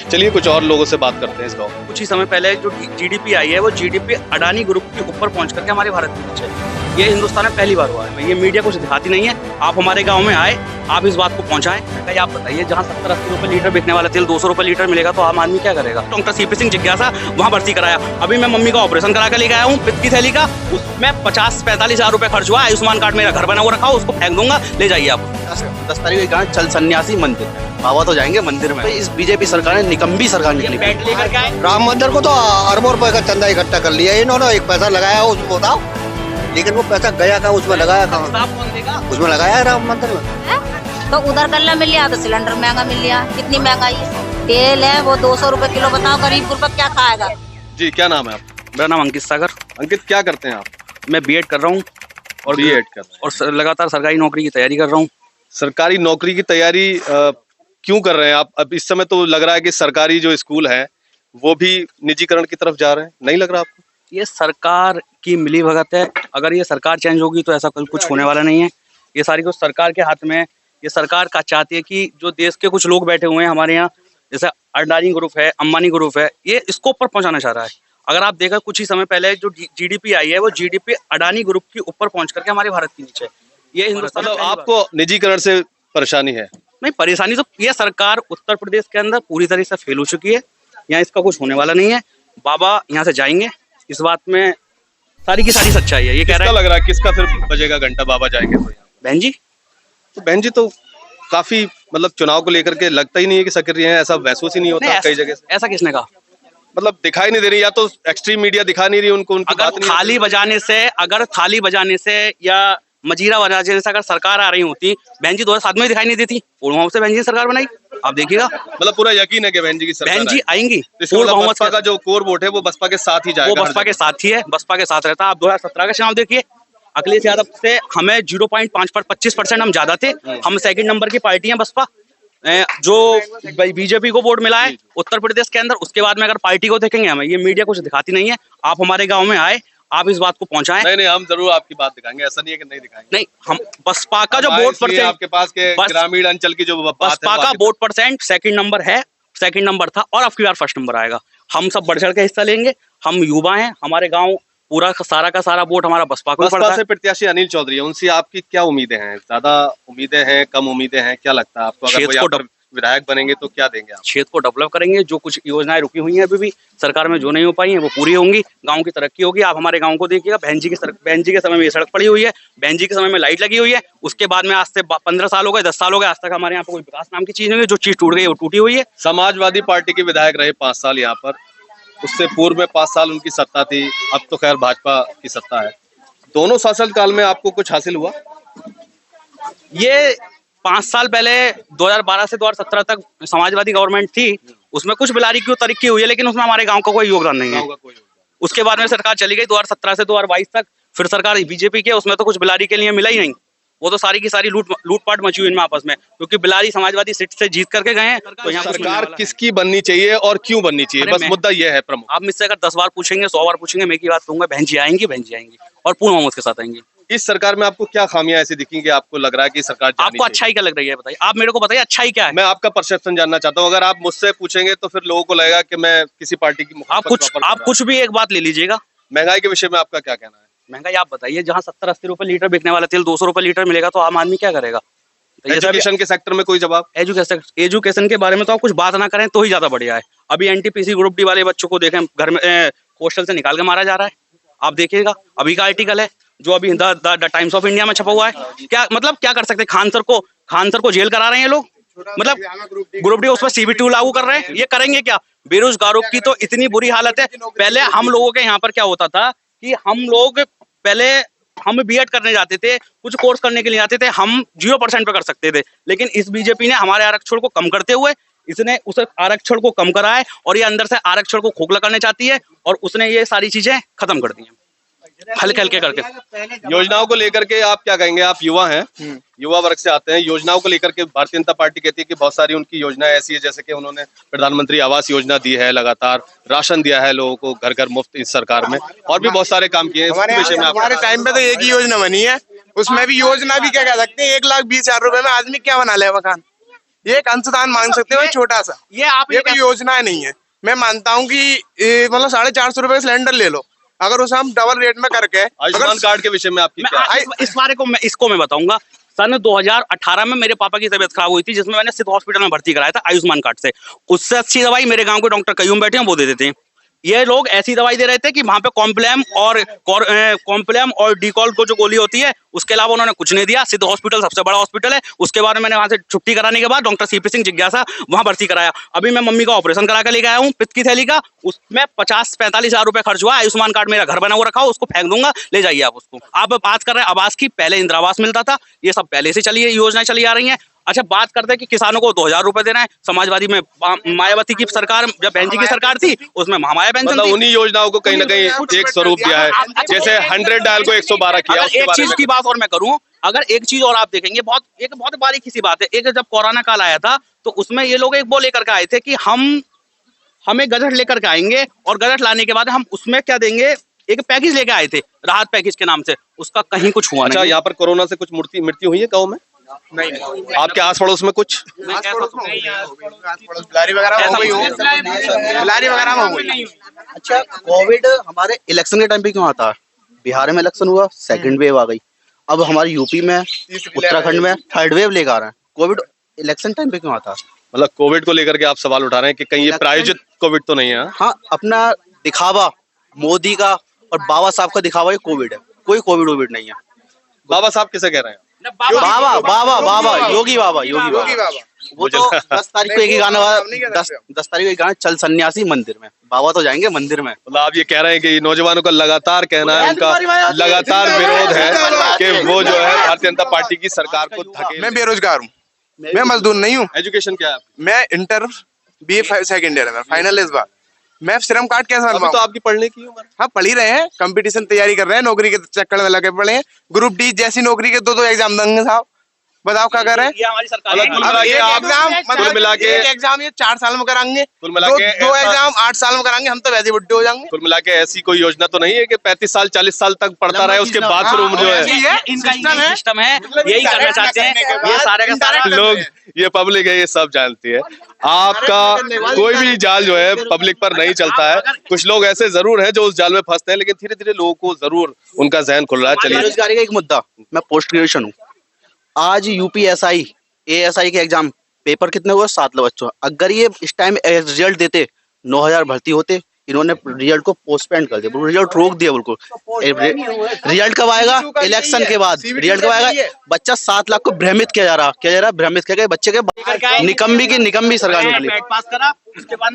चलिए कुछ और लोगों से बात करते हैं इस गाँव में। कुछ ही समय पहले जो जीडीपी आई है वो जीडीपी अडानी ग्रुप के ऊपर पहुंच करके हमारे भारत के नीचे है। ये हिंदुस्तान में पहली बार हुआ है। ये मीडिया कुछ दिखाती नहीं है। आप हमारे गांव में आए, आप इस बात को पहुंचाएं। आप बताइए, जहां 70-80 रुपए लीटर बिकने वाला तेल 200 रुपए लीटर मिलेगा तो आम आदमी क्या करेगा? डॉक्टर सीपी सिंह जिज्ञासा वहां भर्ती कराया। अभी मैं मम्मी का ऑपरेशन करा कर लेके आया हूँ, पित्त की थैली का। उसमें 50-45 हजार रुपए खर्च हुआ। आयुष्मान कार्ड मेरा घर बना हुआ रखा, उसको फेंक दूंगा, ले जाइए आप। 10 तारीख का चल सन्यासी मंदिर, बाबा तो जाएंगे मंदिर में। इस बीजेपी सरकार ने निकम्बी सरकार निकली। बैठ लेकर के आए। राम मंदिर को तो अरबों रुपए का चंदा इकट्ठा कर लिया इन्होंने, एक पैसा लगाया उसको बताओ, लेकिन वो पैसा गया कहाँ, उसमें लगाया कहाँ? कौन देगा? उसमें लगाया है राम मंदिर में। तो उधर गल्ला मिल गया तो सिलेंडर महंगा मिल गया। कितनी महंगाई है? तेल है वो 200 रुपए किलो, बताओ गरीब गुरबा क्या खाएगा? जी क्या नाम है आपका? मेरा नाम अंकित सागर। अंकित क्या करते हैं आप? मैं बीएड कर रहा हूँ और बीएड कर रहे हैं और लगातार सरकारी नौकरी की तैयारी कर रहा हूँ। सरकारी नौकरी की तैयारी क्यों कर रहे हैं आप? अब इस समय तो लग रहा है कि सरकारी जो स्कूल है वो भी निजीकरण की तरफ जा रहे हैं, नहीं लग रहा आपको? ये सरकार की मिलीभगत है। अगर ये सरकार चेंज होगी तो ऐसा कुछ होने वाला नहीं है। ये सारी कुछ सरकार के हाथ में है। ये सरकार का चाहती है कि जो देश के कुछ लोग बैठे हुए हैं हमारे यहाँ, जैसे अडानी ग्रुप है, अंबानी ग्रुप है, ये इसको ऊपर पहुंचाना चाह रहा है। अगर आप देखा कुछ ही समय पहले जो जीडीपी आई है वो जीडीपी अडानी ग्रुप के ऊपर पहुंच करके हमारे भारत के नीचे है। ये हिंदुस्तान मतलब आपको निजीकरण से परेशानी है? नहीं, परेशानी तो ये सरकार उत्तर प्रदेश के अंदर पूरी तरह से फेल हो चुकी है। यहाँ इसका कुछ होने वाला नहीं है। बाबा यहाँ से जाएंगे, इस बात में सारी की सारी सच्चाई है। ये कह रहा है, लग रहा है किसका फिर बजेगा घंटा बाबा जाएंगे तो? बहन जी, तो बहन जी तो काफी मतलब चुनाव को लेकर के लगता ही नहीं है कि सक्रिय हैं, ऐसा महसूस ही नहीं होता कई जगह से। ऐसा किसने कहा? मतलब दिखाई नहीं दे रही, या तो एक्सट्रीम मीडिया दिखा नहीं रही उनको, उनकी बात नहीं। अगर थाली बजाने से या मजीरा बजाने से अगर सरकार आ रही होती, बहन जी 2007 में दिखाई नहीं देती। पूर्ण बहुमत से बहन जी ने सरकार बनाई, आप देखिएगा। मतलब पूरा यकीन है कि बहन जी की सरकार बहन जी आएंगी। पूर्ण बहुमत का जो कोर वोट है वो बसपा के साथ ही जाएगा। वो बसपा के साथ ही है, बसपा के साथ रहता है। आप 2017 का चुनाव देखिए, अखिलेश यादव से हमें 0.25% हम ज्यादा थे। हम सेकंड नंबर की पार्टी है बसपा। जो बीजेपी को वोट मिला है उत्तर प्रदेश के अंदर, उसके बाद में अगर पार्टी को देखेंगे, हमें ये मीडिया कुछ दिखाती नहीं है। आप हमारे गांव में आए, आप इस बात को पहुंचाएं। नहीं, हम जरूर आपकी बात दिखाएंगे, ऐसा नहीं है कि नहीं दिखाएंगे। नहीं, हम बसपा का जो वोट परसेंट आपके पास के ग्रामीण अंचल की जो बसपा का वोट परसेंट सेकंड नंबर है, सेकंड नंबर था और अब की बार फर्स्ट नंबर आएगा। हम सब बढ़ चढ़ के हिस्सा लेंगे। हम युवा हैं, हमारे गाँव पूरा सारा का सारा वोट हमारा बसपा को पड़ता है। से प्रत्याशी अनिल चौधरी है, उनसे आपकी क्या उम्मीदें हैं? ज्यादा उम्मीदें हैं, कम उम्मीदें हैं, क्या लगता है आपको? अगर वो विधायक बनेंगे तो क्या देंगे आप? क्षेत्र को डेवलप करेंगे। जो कुछ योजनाएं रुकी हुई हैं अभी भी सरकार में, जो नहीं हो पाई हैं, वो पूरी होंगी। गांव की तरक्की होगी। आप हमारे गांव को देखिएगा, बहन जी के समय में ये सड़क पड़ी हुई है, बहन जी के समय में लाइट लगी हुई है। उसके बाद में आज से 15 साल हो गए, 10 साल हो गए, आज तक हमारे यहाँ पे कोई विकास नाम की चीज नहीं है। जो चीज टूट गई वो टूटी हुई है। समाजवादी पार्टी के विधायक रहे 5 साल यहाँ पर, उससे पूर्व में 5 साल उनकी सत्ता थी, अब तो खैर भाजपा की सत्ता है। दोनों शासन काल में आपको कुछ हासिल हुआ? ये 5 साल पहले 2012 से 2017 तक समाजवादी गवर्नमेंट थी, उसमें कुछ बिलारी की तरक्की हुई है, लेकिन उसमें हमारे गांव का कोई योगदान नहीं है। उसके बाद में सरकार चली गई 2017 से 2022 तक, फिर सरकार बीजेपी की, उसमें तो कुछ बिलारी के लिए मिला ही नहीं। वो तो सारी की सारी लूटपाट मची हुई इनमें आपस में, क्योंकि बिलारी समाजवादी सीट से जीत करके गए हैं। तो यहाँ सरकार किसकी बननी चाहिए और क्यों बननी चाहिए, बस मुद्दा ये है प्रमुख। आप मुझसे अगर 10 बार पूछेंगे, 100 बार पूछेंगे, मैं एक ही बात कहूंगा, बहन जी आएंगी, बहन जी आएंगी और पूर्ण बहुमत के साथ आएंगी। इस सरकार में आपको क्या खामियां ऐसी दिखी कि आपको लग रहा है कि सरकार आपको अच्छाई क्या लग रही है? बताइए, आप मेरे को बताइए अच्छाई क्या है। मैं आपका परसेप्शन जानना चाहता हूं। अगर आप मुझसे पूछेंगे तो फिर लोगों को लगेगा कि मैं किसी पार्टी की आप कुछ भी एक बात ले लीजिएगा। महंगाई के विषय में आपका क्या कहना है? महंगाई आप बताइए, जहां 70-80 रुपए लीटर बिकने वाला तेल 200 रुपए लीटर मिलेगा तो आम आदमी क्या करेगा? एजुकेशन के सेक्टर में कोई जवाब? एजुकेशन के बारे में तो आप कुछ बात ना करें तो ही ज्यादा बढ़िया है। अभी एनटीपीसी ग्रुप डी वाले बच्चों को देखें, घर में हॉस्टल से निकाल के मारा जा रहा है। आप देखिएगा, अभी का आर्टिकल है जो अभी द टाइम्स ऑफ इंडिया में छपा हुआ है। क्या मतलब क्या कर सकते हैं? खान सर को जेल करा रहे हैं लोग, मतलब ग्रुप डी उस पर CBT लागू कर रहे हैं। ये करेंगे क्या? बेरोजगारों की तो इतनी बुरी हालत है। पहले हम लोगों के यहाँ पर क्या होता था कि हम बीएड करने जाते थे, कुछ कोर्स करने के लिए जाते थे, हम 0% पे कर सकते थे। लेकिन इस बीजेपी ने हमारे आरक्षण को कम करते हुए इसने उस आरक्षण को कम करा है और ये अंदर से आरक्षण को खोखला करने चाहती है और उसने ये सारी चीजें खत्म कर दी हैं हल्के हल्के करके। योजनाओं को लेकर के आप क्या कहेंगे? आप युवा हैं, युवा वर्ग से आते हैं। योजनाओं को लेकर के भारतीय जनता पार्टी कहती है कि बहुत सारी उनकी योजनाएं ऐसी है, जैसे कि उन्होंने प्रधानमंत्री आवास योजना दी है, लगातार राशन दिया है लोगों को घर घर मुफ्त इस सरकार में, और भी बहुत सारे काम किए हैं। हमारे टाइम पे तो एक ही योजना बनी है, उसमें भी योजना भी क्या कह सकते हैं, 1,20,000 रुपए में आदमी क्या बना ले मकान? ये एक अंशदान मांग सकते हो, छोटा सा। ये आप ये कोई योजना नहीं है। मैं मानता हूँ कि मतलब 450 रुपए का सिलेंडर ले लो, अगर उसे हम डबल रेट में करके, आयुष्मान कार्ड के विषय में आपकी क्या है? इस बारे को मैं बताऊंगा। सन 2018 में मेरे पापा की तबीयत खराब हुई थी, जिसमें मैंने सिद्ध हॉस्पिटल में भर्ती कराया था आयुष्मान कार्ड से। उससे अच्छी दवाई मेरे गांव के डॉक्टर कयूम बैठे हैं वो दे देते हैं। ये लोग ऐसी दवाई दे रहे थे कि वहां पे कॉम्प्लेम और डीकॉल को जो गोली होती है, उसके अलावा उन्होंने कुछ नहीं दिया। सिद्ध हॉस्पिटल सबसे बड़ा हॉस्पिटल है, उसके बाद मैंने वहां से छुट्टी कराने के बाद डॉक्टर सीपी सिंह जिज्ञासा वहां भर्ती कराया। अभी मैं मम्मी का ऑपरेशन करा के लेके आया हूँ पित्त की थैली का, उसमें 50-45 हजार रुपए खर्च हुआ। आयुष्मान कार्ड मेरा घर बना हुआ रखा हो, उसको फेंक दूंगा, ले जाइए आप उसको। आप बात कर रहे हैं आवास की, पहले इंदिरा आवास मिलता था, ये सब पहले से चली योजनाएं चली आ रही हैं। अच्छा, बात करते हैं कि किसानों को 2000 रुपए देना है। समाजवादी में मायावती की सरकार, जब बहन जी की सरकार थी, उसमें महामाया पेंशन मतलब उन्हीं योजनाओं को कहीं ना कहीं एक स्वरूप दिया है, जैसे 100 डायल को 112 किया। एक चीज की बात और मैं करूं, अगर एक चीज और आप देखेंगे, बहुत बारीकी सी बात है। एक जब कोरोना काल आया था, तो उसमें ये लोग एक वो लेकर के आए थे कि हमें गजट लेकर के आएंगे, और गजट लाने के बाद हम उसमें क्या देंगे, एक पैकेज लेके आए थे राहत पैकेज के नाम से, उसका कहीं कुछ हुआ नहीं। अच्छा, यहाँ पर कोरोना से कुछ मृत्यु हुई है गाँव में? नहीं। आपके आस पड़ोस में कुछ बिलारी वगैरह हो गई हो, बिलारी वगैरह हो गई। अच्छा, कोविड हमारे इलेक्शन के टाइम पे क्यों आता है? बिहार में इलेक्शन हुआ, सेकंड वेव आ गई। अब हमारे यूपी में, उत्तराखंड में थर्ड वेव लेकर आ रहे हैं। कोविड इलेक्शन टाइम पे क्यों आता है? मतलब कोविड को लेकर के आप सवाल उठा रहे हैं कि कहीं ये प्रायोजित कोविड तो नहीं है? हाँ, अपना दिखावा मोदी का और बाबा साहब का दिखावा, ये कोविड है। कोई कोविड नहीं है। बाबा साहब किसे कह रहे हैं? बाबा योगी बाबा वो तो 10 तारीख को एक ही गाना, 10 तारीख को एक गाना, चल सन्यासी मंदिर में। बाबा तो जाएंगे मंदिर में। मतलब आप ये कह रहे हैं कि नौजवानों का लगातार कहना है, उनका लगातार विरोध है कि वो जो है भारतीय जनता पार्टी की सरकार को धकेल। मैं बेरोजगार हूँ, मैं मजदूर नहीं हूँ। एजुकेशन क्या है? मैं इंटर BA सेकंड ईयर में, फाइनल इस बार। मैं श्रम कार्ड कैसे बनवाऊं? तो आपकी पढ़ने की उम्र? हाँ, पढ़ ही रहे हैं, कंपटीशन तैयारी कर रहे हैं, नौकरी के चक्कर में लगे पड़े हैं। ग्रुप डी जैसी नौकरी के 2 एग्जाम देंगे साहब, बताओ क्या कर रहे हैं? ये हमारी सरकार है। एक एग्जाम ये 4 साल में कराएंगे, कुल मिला के 2 एग्जाम 8 साल में कराएंगे, हम तो वैसे बुड्ढे हो जाएंगे। कुल मिला के ऐसी कोई योजना तो नहीं है कि 35 साल 40 साल तक पढ़ता रहे, उसके बाद फिर उम्र जो है इनका सिस्टम है, यही करना चाहते हैं ये सारे का सारा लोग, ये पब्लिक है, ये सब जानती है। आपका कोई भी जाल जो है पब्लिक पर नहीं चलता है। कुछ लोग ऐसे जरूर हैं जो उस जाल में फंसते हैं, लेकिन धीरे धीरे लोगों को जरूर उनका जहन खुल रहा है। चलिए, बेरोजगारी का एक मुद्दा, मैं पोस्ट ग्रेजुएशन हूँ। आज UPSI ASI के एग्जाम पेपर कितने हुए? 7 लाख बच्चों। अगर ये इस टाइम रिजल्ट देते, 9000 भर्ती होते। इन्होंने रिजल्ट को पोस्टपोन कर दिया, रिजल्ट रोक दिया बिल्कुल। रिजल्ट कब आएगा? इलेक्शन के बाद रिजल्ट कब आएगा? बच्चा 7 लाख को भ्रमित किया जा रहा, भ्रमित किया गया बच्चे के। निकम्मी सरकार निकली।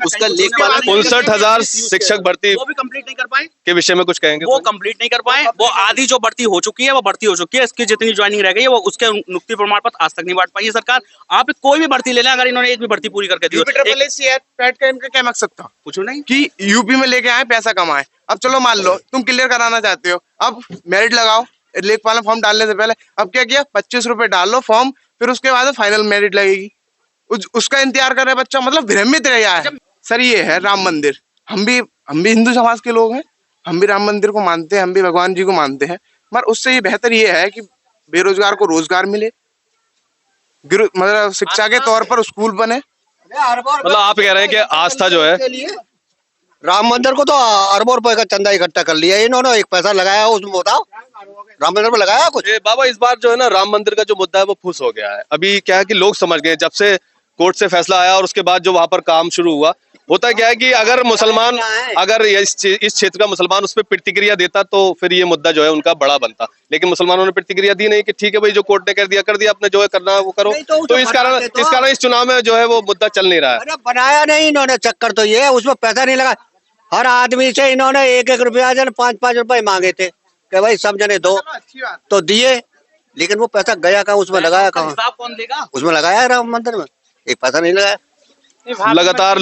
उसका लेख वाला 59,000 शिक्षक भर्ती वो भी कंप्लीट नहीं कर पाए के विषय में कुछ कहेंगे? वो कंप्लीट नहीं कर पाए। वो आधी जो भर्ती हो चुकी है वो भर्ती हो चुकी है, इसकी जितनी ज्वाइनिंग रह गई है वो उसके नियुक्ति प्रमाण पत्र आज तक नहीं बांट पाई है सरकार। आप कोई भी भर्ती ले लें, अगर इन्होंने एक भी भर्ती पूरी करके दी, इनका क्या मकसद था? कुछ नहीं कि यूपी में लेके आए, पैसा कमाए। अब चलो मान लो तुम क्लियर कराना चाहते हो, अब मेरिट लगाओ, लेखपाल फॉर्म डालने से पहले। अब क्या किया? 25 रुपए डाल लो फॉर्म, फिर उसके बाद फाइनल मेरिट लगेगी। उसका इंतजार कर रहा है बच्चा, मतलब भ्रमित रह गया है। सर, ये है राम मंदिर, हम भी हिंदू समाज के लोग हैं, हम भी राम मंदिर को मानते हैं, हम भी भगवान जी को मानते हैं, मगर उससे ये बेहतर ये है कि बेरोजगार को रोजगार मिले, मतलब शिक्षा के तौर पर स्कूल बने। मतलब आप कह रहे हैं कि आस्था जो है, राम मंदिर को तो अरबों रुपए का चंदा इकट्ठा कर लिया इन्होंने, एक पैसा लगाया उसमें, बताओ राम मंदिर में लगाया कुछ? बाबा, इस बार जो है ना राम मंदिर का जो मुद्दा है वो फुस हो गया है। अभी क्या है कि लोग समझ गए, जब से कोर्ट से फैसला आया और उसके बाद जो वहां पर काम शुरू हुआ, होता क्या है कि अगर मुसलमान, अगर इस क्षेत्र का मुसलमान उस पर प्रतिक्रिया देता तो फिर ये मुद्दा जो है उनका बड़ा बनता। लेकिन मुसलमानों ने प्रतिक्रिया दी नहीं कि ठीक है भाई, जो कोर्ट ने कर दिया, अपने जो है करना वो करो। तो इस कारण इस चुनाव में जो है वो मुद्दा चल नहीं रहा है। अरे बनाया नहीं इन्होंने, चक्कर तो ये है, उसमें पैसा नहीं लगा। हर आदमी से इन्होंने 1-1 रुपया, 5-5 रुपए मांगे थे कि भाई सब जने दो, तो दिए, लेकिन वो पैसा गया कहाँ? उसमें लगाया कहाँ? कौन देगा? उसमें लगाया राम मंदिर में, एक पैसा नहीं लगाया। लगातार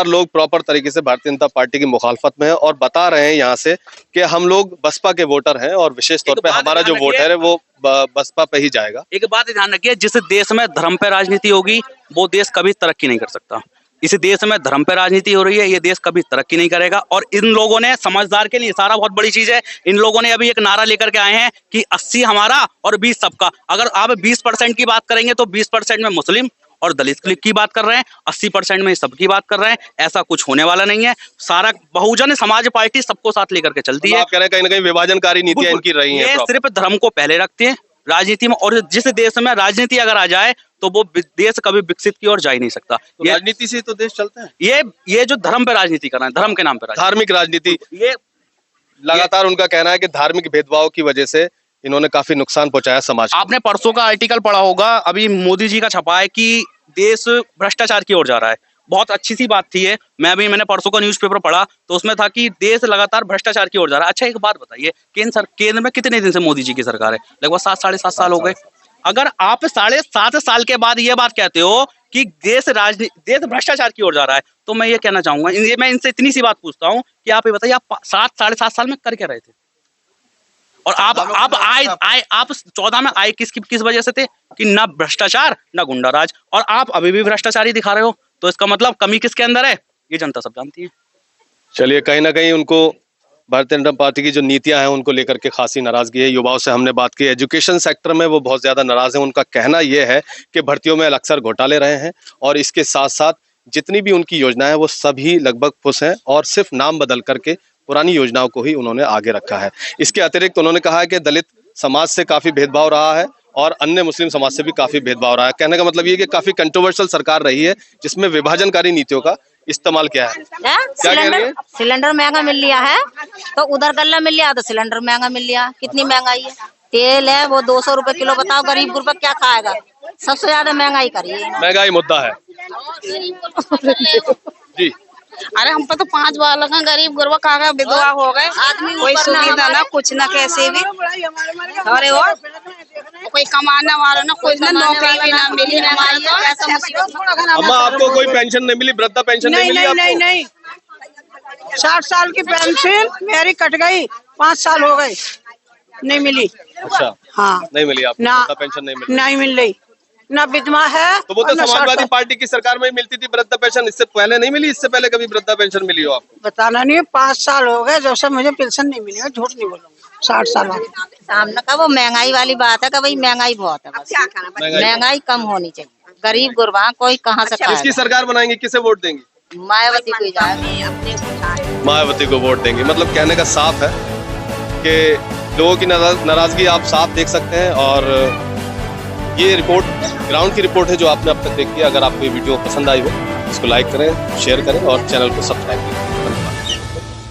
लोग प्रॉपर तरीके से भारतीय जनता पार्टी की मुखालफत में है और बता रहे हैं यहाँ से कि हम लोग बसपा के वोटर हैं और विशेष तौर पे हमारा जो वोट है वो बसपा पे ही जाएगा। एक बात ध्यान रखिए, जिस देश में धर्म पे राजनीति होगी वो देश कभी तरक्की नहीं कर सकता। इस देश में धर्म पे राजनीति हो रही है, ये देश कभी तरक्की नहीं करेगा। और इन लोगों ने, समझदार के लिए सारा बहुत बड़ी चीज है, इन लोगों ने अभी एक नारा लेकर के आए हैं कि 80 हमारा और 20 सबका। अगर आप 20% की बात करेंगे तो 20% में मुस्लिम और दलित क्लिक की बात कर रहे हैं, 80% में सबकी बात कर रहे हैं। ऐसा कुछ होने वाला नहीं है। सारा बहुजन समाज पार्टी सबको साथ लेकर के चलती है। आप कह रहे हैं कहीं ना कहीं विभाजनकारी नीतियां इनकी रही हैं। ये सिर्फ धर्म को पहले रखते हैं राजनीति में, और जिस देश में राजनीति अगर आ जाए तो वो देश कभी विकसित की ओर जा ही नहीं सकता। तो राजनीति से तो देश चलते हैं। ये जो धर्म पे राजनीति कर रहे हैं, धर्म के नाम पे धार्मिक राजनीति, ये लगातार उनका कहना है कि धार्मिक भेदभाव की वजह से इन्होंने काफी नुकसान पहुंचाया समाज को। आपने परसों का आर्टिकल पढ़ा होगा, अभी मोदी जी का छपा है कि देश भ्रष्टाचार की ओर जा रहा है। बहुत अच्छी सी बात थी ये। मैंने परसों का न्यूज़पेपर पढ़ा तो उसमें था कि देश लगातार भ्रष्टाचार की ओर जा रहा है। अच्छा एक बात बताइए, केंद्र में कितने दिन से मोदी जी की सरकार है? लगभग 7-7.5 साल हो गए। अगर आप 7.5 साल के बाद ये बात कहते हो कि देश भ्रष्टाचार की ओर जा रहा है, तो मैं ये कहना चाहूंगा, मैं इनसे इतनी सी बात पूछता हूँ कि आप ये बताइए, आप 7-7.5 साल में कर क्या रहे थे? और आप 14 में आए किस वजह से थे? कि ना भ्रष्टाचार ना गुंडाराज, और आप अभी भी भ्रष्टाचारी दिखा रहे हो। तो इसका मतलब कमी किसके अंदर है, ये जनता सब जानती है। चलिए, कहीं ना कहीं उनको भारतीय जनता पार्टी की जो नीतियां हैं उनको लेकर के खासी नाराजगी है। युवाओं से हमने बात की, एजुकेशन सेक्टर में वो बहुत ज्यादा नाराज है। उनका कहना यह है कि भर्तियों में अक्सर घोटाले रहे हैं, और इसके साथ साथ जितनी भी उनकी योजनाएं हैं वो सभी लगभग फुस हैं, और सिर्फ नाम बदल करके पुरानी योजनाओं को ही उन्होंने आगे रखा है। इसके अतिरिक्त उन्होंने कहा है कि दलित समाज से काफी भेदभाव रहा है और अन्य मुस्लिम समाज से भी काफी भेदभाव रहा है। कहने का मतलब ये कि काफी कंट्रोवर्शियल सरकार रही है जिसमें विभाजनकारी नीतियों का इस्तेमाल किया है। क्या कह रही है? सिलेंडर महंगा मिल लिया है तो उधर गल्ला मिल लिया तो सिलेंडर महंगा मिल लिया। कितनी महंगाई है? तेल है वो 200 रुपए किलो। बताओ गरीब गुरबा क्या खाएगा? सबसे ज्यादा महंगाई करी है। महंगाई मुद्दा है जी। अरे हम पे तो 5 बार लगा, गरीब गुरबा खा गए, विधवा हो गए, आदमी कोई सुविधा ना कुछ ना, कैसे भी। अरे वो कोई कमाने वाला ना, कोई ना नौकरी भी ना मिली हमारी तो ऐसा मुसीबत। अम्मा, आपको कोई पेंशन नहीं मिली? वृद्धा पेंशन नहीं मिली आपको? नहीं 60 साल की पेंशन मेरी कट गई, 5 साल हो गए, नहीं मिली। अच्छा, हाँ नहीं मिली आपको? ना, वृद्धा पेंशन नहीं मिली? नहीं मिल रही ना, विधवा है। तो वो तो समाजवादी पार्टी की सरकार में ही मिलती थी वृद्धा पेंशन, इससे पहले नहीं मिली? इससे पहले कभी वृद्धा पेंशन मिली हो आपको? बताना नहीं, 5 साल हो गए जब से मुझे पेंशन नहीं मिली है, झूठ नहीं बोलूंगा। 60 साल हो गए। सामने का वो महंगाई वाली बात है कि भाई महंगाई बहुत है, बस महंगाई कम होनी चाहिए। गरीब गुरबा कोई कहाँ से किसकी सरकार बनाएंगे? किसे वोट देंगी? मायावती को जाए। मायावती को वोट देंगे। मतलब कहने का साफ है कि लोगों की नाराजगी आप साफ देख सकते हैं। और ये रिपोर्ट ग्राउंड की रिपोर्ट है जो आपने अब तक देखी है। अगर आपको ये वीडियो पसंद आई हो इसको लाइक करें, शेयर करें और चैनल को सब्सक्राइब करें।